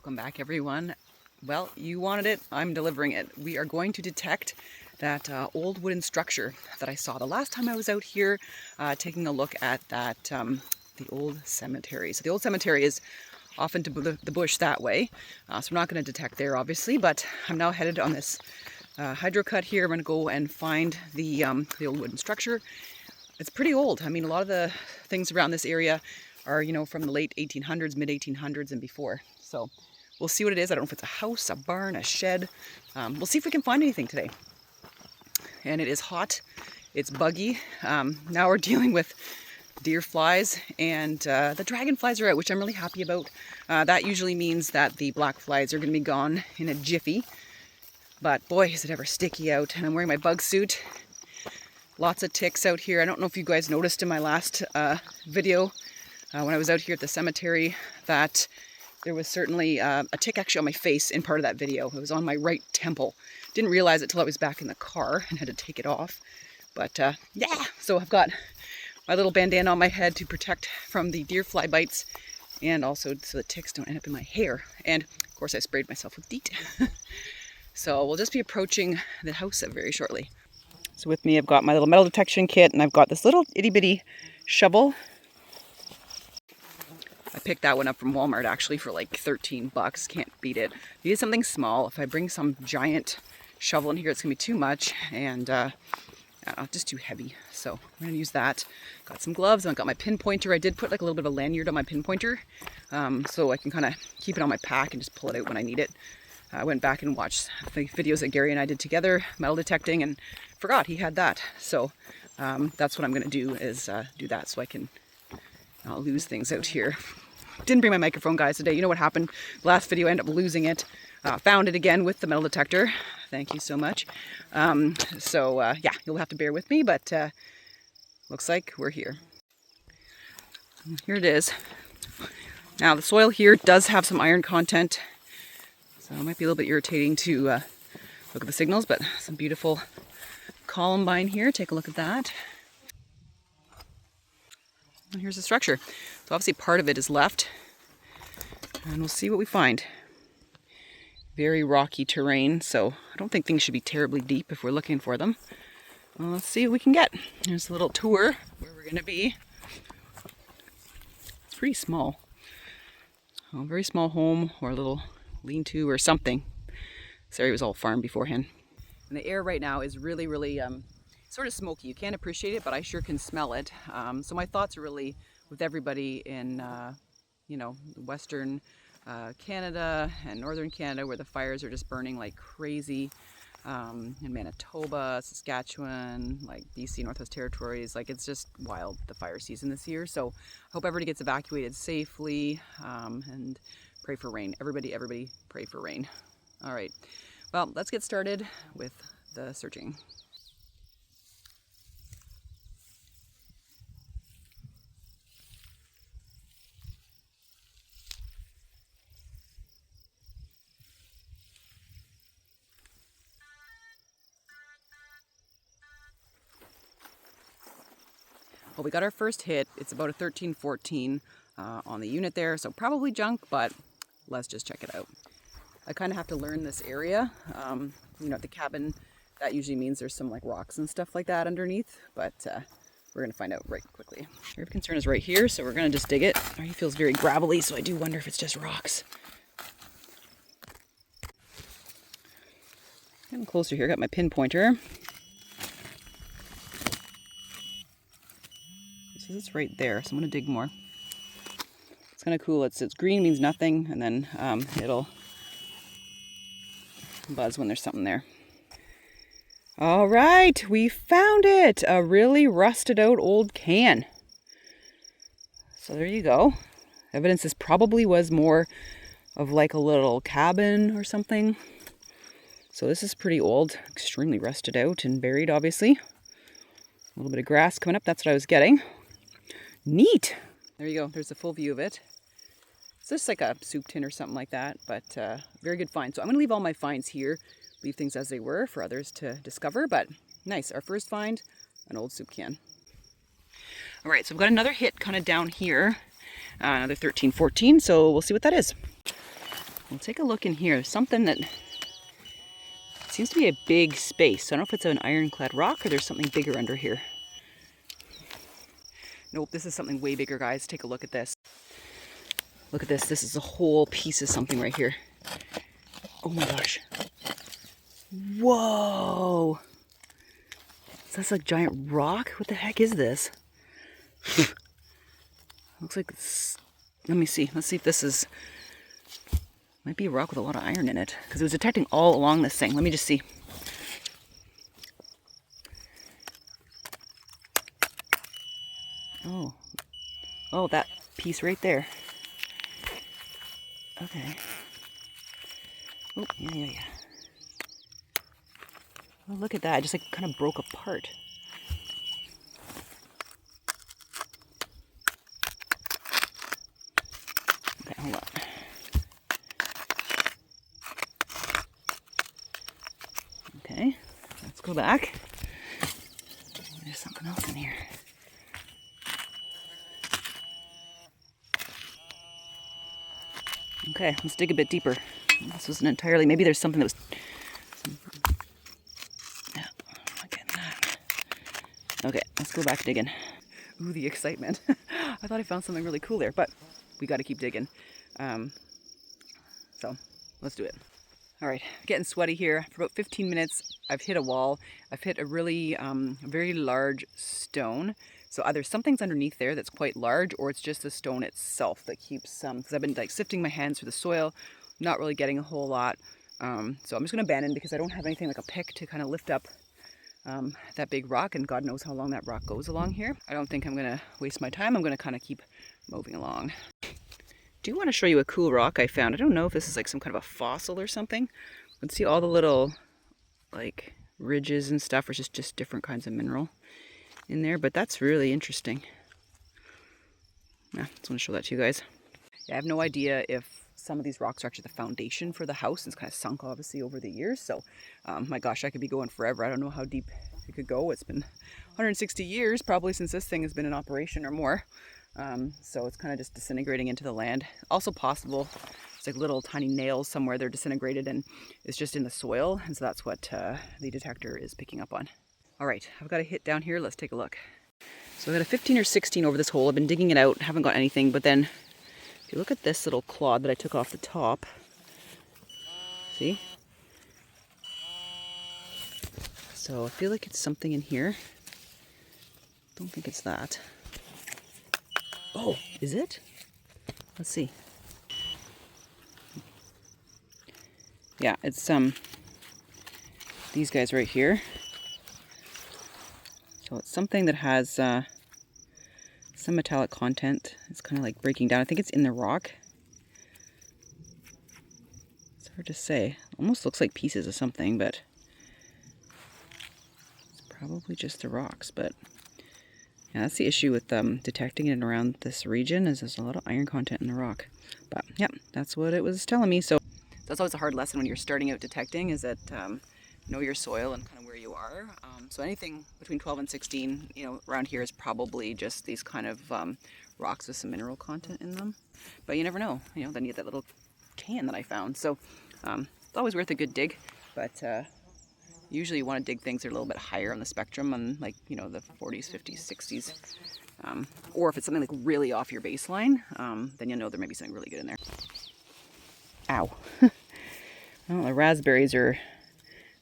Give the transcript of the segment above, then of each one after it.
Welcome back, everyone. Well, you wanted it, I'm delivering it. We are going to detect that old wooden structure that I saw the last time I was out here taking a look at that the old cemetery. So the old cemetery is off into the bush that way, so we're not going to detect there, obviously, but I'm now headed on this hydro cut here. I'm going to go and find the old wooden structure. It's pretty old. I mean, a lot of the things around this area are, you know, from the late 1800s, mid 1800s and before. So we'll see what it is. I don't know if it's a house, a barn, a shed. We'll see if we can find anything today. And it is hot. It's buggy. Now we're dealing with deer flies, and the dragonflies are out, which I'm really happy about. That usually means that the black flies are going to be gone in a jiffy. But boy, is it ever sticky out. And I'm wearing my bug suit. Lots of ticks out here. I don't know if you guys noticed in my last video when I was out here at the cemetery that there was certainly a tick actually on my face in part of that video. It was on my right temple. Didn't realize it till I was back in the car and had to take it off. But yeah, so I've got my little bandana on my head to protect from the deer fly bites, and also so the ticks don't end up in my hair. And of course I sprayed myself with DEET. So we'll just be approaching the house very shortly. So with me I've got my little metal detection kit, and I've got this little itty bitty shovel. I picked that one up from Walmart actually for like 13 bucks. Can't beat it. Need something small. If I bring some giant shovel in here, it's gonna be too much, and just too heavy. So I'm gonna use that. Got some gloves, and I've got my pinpointer. I did put like a little bit of a lanyard on my pinpointer, so I can kind of keep it on my pack and just pull it out when I need it. I went back and watched the videos that Gary and I did together, metal detecting, and forgot he had that. So that's what I'm gonna do, is do that so I can not lose things out here. Didn't bring my microphone, guys, today. You know what happened? Last video, I ended up losing it. Found it again with the metal detector. Thank you so much. Yeah, you'll have to bear with me, but looks like we're here. Here it is. Now, the soil here does have some iron content, so it might be a little bit irritating to look at the signals, but some beautiful columbine here. Take a look at that. And here's the structure. So obviously part of it is left, and we'll see what we find. Very rocky terrain, so I don't think things should be terribly deep if we're looking for them. Well, let's see what we can get. Here's a little tour where we're going to be. It's pretty small. A very small home, or a little lean-to or something. This area was all farm beforehand. And the air right now is really, really sort of smoky. You can't appreciate it, but I sure can smell it. So my thoughts are really with everybody in, you know, Western Canada and Northern Canada, where the fires are just burning like crazy. In Manitoba, Saskatchewan, like BC, Northwest Territories, like it's just wild, the fire season this year. So I hope everybody gets evacuated safely, and pray for rain. Everybody pray for rain. All right, well, let's get started with the searching. Well, we got our first hit. It's about a 13-14 on the unit there, so probably junk, but let's just check it out. I kind of have to learn this area. You know, at the cabin, that usually means there's some like rocks and stuff like that underneath, but we're going to find out right quickly. Area of concern is right here, so we're going to just dig it. It already feels very gravelly, so I do wonder if it's just rocks. Getting closer here. Got my pinpointer. It's right there, so I'm going to dig more. It's kind of cool. It's green means nothing, and then it'll buzz when there's something there. All right, we found it. A really rusted out old can. So there you go. Evidence this probably was more of like a little cabin or something. So this is pretty old, extremely rusted out and buried, obviously. A little bit of grass coming up. That's what I was getting. Neat. There you go. There's a full view of it. It's just like a soup tin or something like that, but very good find. So I'm going to leave all my finds here, leave things as they were for others to discover, but nice. Our first find, an old soup can. All right, so I've got another hit kind of down here, another 13-14, so we'll see what that is. We'll take a look in here. There's something that seems to be a big space. So I don't know if it's an ironclad rock or there's something bigger under here. Nope, this is something way bigger, guys. Take a look at this. Look at this. This is a whole piece of something right here. Oh my gosh. Whoa. So that's like a giant rock? What the heck is this? Looks like it's... Let me see. Let's see if this is... Might be a rock with a lot of iron in it. Because it was detecting all along this thing. Let me just see. Oh. Oh, that piece right there. Okay. Oh, yeah. Oh, look at that. It just like kind of broke apart. Okay, hold on. Okay, let's go back. There's something else in here. Okay, let's dig a bit deeper. This wasn't entirely, maybe there's something that was... Yeah, I'm not getting that. Okay, let's go back digging. Ooh, the excitement. I thought I found something really cool there, but we got to keep digging. So, let's do it. All right, getting sweaty here. For about 15 minutes, I've hit a wall. I've hit a really very large stone. So either something's underneath there that's quite large, or it's just the stone itself that keeps because I've been like sifting my hands through the soil, not really getting a whole lot. So I'm just gonna abandon because I don't have anything like a pick to kind of lift up that big rock, and God knows how long that rock goes along here. I don't think I'm gonna waste my time. I'm gonna kind of keep moving along. Do want to show you a cool rock I found. I don't know if this is like some kind of a fossil or something. Let's see all the little like ridges and stuff, or just different kinds of mineral in there, but that's really interesting. Yeah, just want to show that to you guys. Yeah, I have no idea if some of these rocks are actually the foundation for the house. It's kind of sunk obviously over the years, so my gosh, I could be going forever. I don't know how deep it could go. It's been 160 years probably since this thing has been in operation or more. So it's kind of just disintegrating into the land. Also possible it's like little tiny nails somewhere, they're disintegrated and it's just in the soil, and so that's what the detector is picking up on. All right, I've got a hit down here. Let's take a look. So I got a 15 or 16 over this hole. I've been digging it out, haven't got anything, but then if you look at this little clod that I took off the top, see? So I feel like it's something in here. Don't think it's that. Oh, is it? Let's see. Yeah, it's these guys right here. So it's something that has some metallic content. It's kind of like breaking down. I think it's in the rock. It's hard to say. Almost looks like pieces of something, but it's probably just the rocks. But yeah, that's the issue with detecting it around this region, is there's a lot of iron content in the rock. But yeah, that's what it was telling me. So that's always a hard lesson when you're starting out detecting, is that know your soil and kind of where you are. So anything between 12 and 16, you know, around here is probably just these kind of rocks with some mineral content in them. But you never know, you know, then you get that little can that I found. So it's always worth a good dig, but usually you want to dig things that are a little bit higher on the spectrum, on like, you know, the 40s, 50s, 60s. Or if it's something like really off your baseline, then you'll know there may be something really good in there. Ow. Well, the raspberries are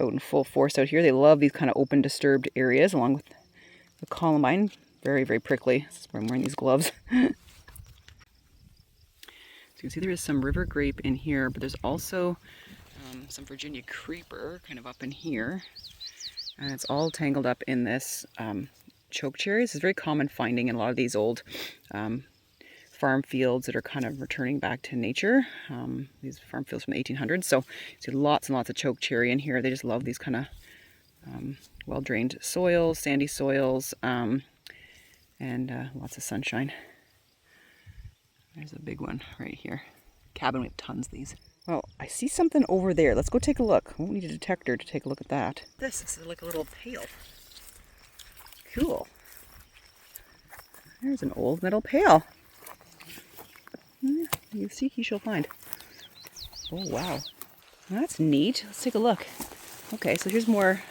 out in full force out here. They love these kind of open, disturbed areas, along with the columbine. Very, very prickly. This is why I'm wearing these gloves. So you can see there is some river grape in here, but there's also some Virginia creeper kind of up in here. And it's all tangled up in this choke cherries. It's a very common finding in a lot of these old farm fields that are kind of returning back to nature. These farm fields from the 1800s. So you see lots and lots of choke cherry in here. They just love these kind of well-drained soils, sandy soils, and lots of sunshine. There's a big one right here. Cabin, we have tons of these. Well, I see something over there. Let's go take a look. We won't need a detector to take a look at that. This is like a little pail. Cool. There's an old metal pail. Yeah, you seek, you shall find. Oh, wow. That's neat. Let's take a look. Okay, so here's more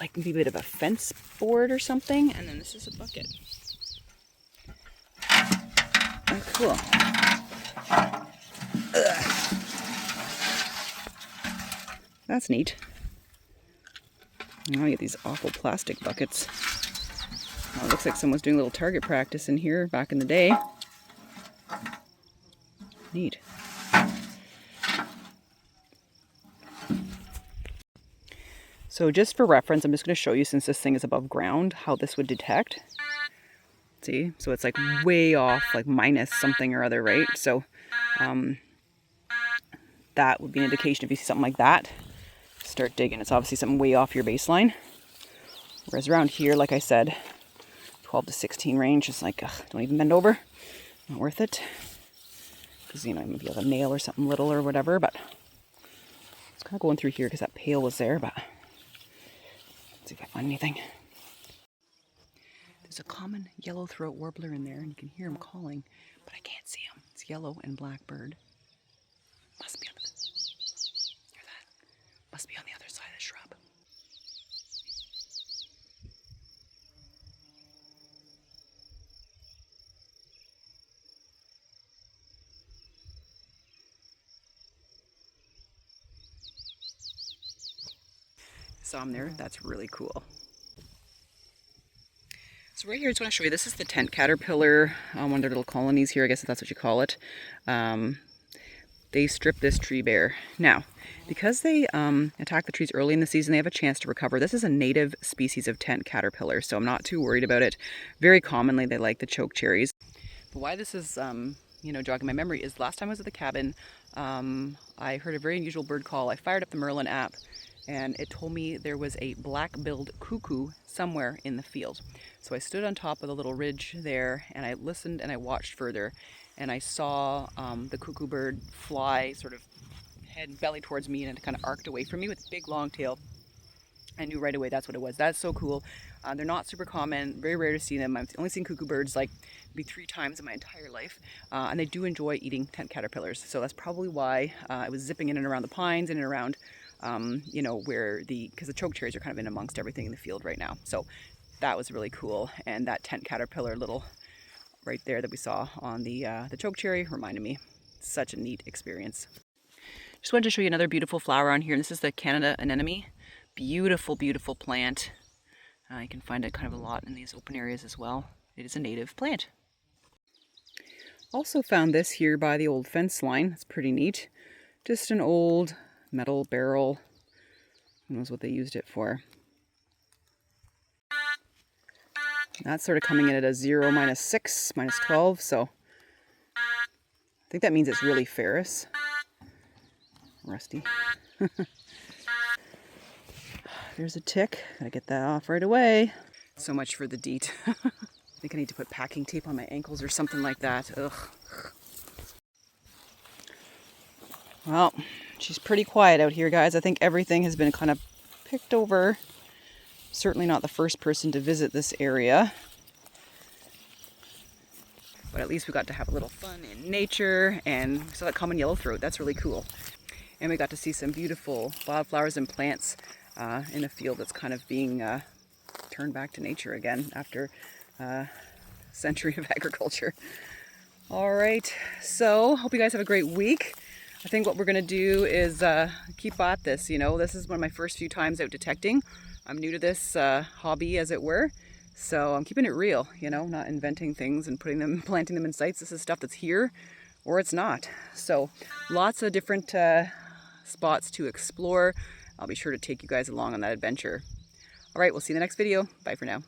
like maybe a bit of a fence board or something. And then this is a bucket. Oh, cool. Ugh. That's neat. Now I get these awful plastic buckets. Oh, it looks like someone's doing a little target practice in here back in the day. Neat. So just for reference, I'm just going to show you, since this thing is above ground, how this would detect. See? So it's like way off, like minus something or other, right? So that would be an indication if you see something like that. Start digging. It's obviously something way off your baseline. Whereas around here, like I said, 12 to 16 range is like, ugh, don't even bend over. Not worth it. Because, you know, maybe you have a nail or something little or whatever, but it's kind of going through here because that pail was there, but let's see if I find anything. There's a common yellow-throat warbler in there, and you can hear him calling, but I can't see him. It's yellow and black bird. Must be on the... Hear that? Must be on the other side of the shrub. Saw him there. That's really cool. So right here, I just want to show you, this is the tent caterpillar, one of their little colonies here, I guess that's what you call it. They strip this tree bare. Now, because they attack the trees early in the season, they have a chance to recover. This is a native species of tent caterpillar, so I'm not too worried about it. Very commonly, they like the choke cherries. But why this is, you know, jogging my memory is last time I was at the cabin, I heard a very unusual bird call. I fired up the Merlin app, and it told me there was a black-billed cuckoo somewhere in the field. So I stood on top of the little ridge there, and I listened and I watched further, and I saw the cuckoo bird fly sort of head belly towards me, and it kind of arced away from me with a big long tail. I knew right away that's what it was. That's so cool. They're not super common, very rare to see them. I've only seen cuckoo birds like maybe 3 times in my entire life, and they do enjoy eating tent caterpillars. So that's probably why I was zipping in and around the pines, in and around you know, where because the choke cherries are kind of in amongst everything in the field right now. So that was really cool. And that tent caterpillar little right there that we saw on the choke cherry reminded me. Such a neat experience. Just wanted to show you another beautiful flower on here. And this is the Canada anemone. Beautiful, beautiful plant. You can find it kind of a lot in these open areas as well. It is a native plant. Also found this here by the old fence line. It's pretty neat. Just an old metal barrel. Who knows what they used it for. That's sort of coming in at a 0, -6, -12, so I think that means it's really ferrous. Rusty. There's a tick. Gotta get that off right away. So much for the DEET. I think I need to put packing tape on my ankles or something like that. Ugh. Well, she's pretty quiet out here, guys. I think everything has been kind of picked over. Certainly not the first person to visit this area. But at least we got to have a little fun in nature, and we saw that common yellowthroat. That's really cool. And we got to see some beautiful wildflowers and plants in a field that's kind of being turned back to nature again after a century of agriculture. All right, so hope you guys have a great week. I think what we're going to do is keep at this. You know, this is one of my first few times out detecting. I'm new to this hobby, as it were. So I'm keeping it real, you know, not inventing things and planting them in sites. This is stuff that's here or it's not. So lots of different spots to explore. I'll be sure to take you guys along on that adventure. All right, we'll see you in the next video. Bye for now.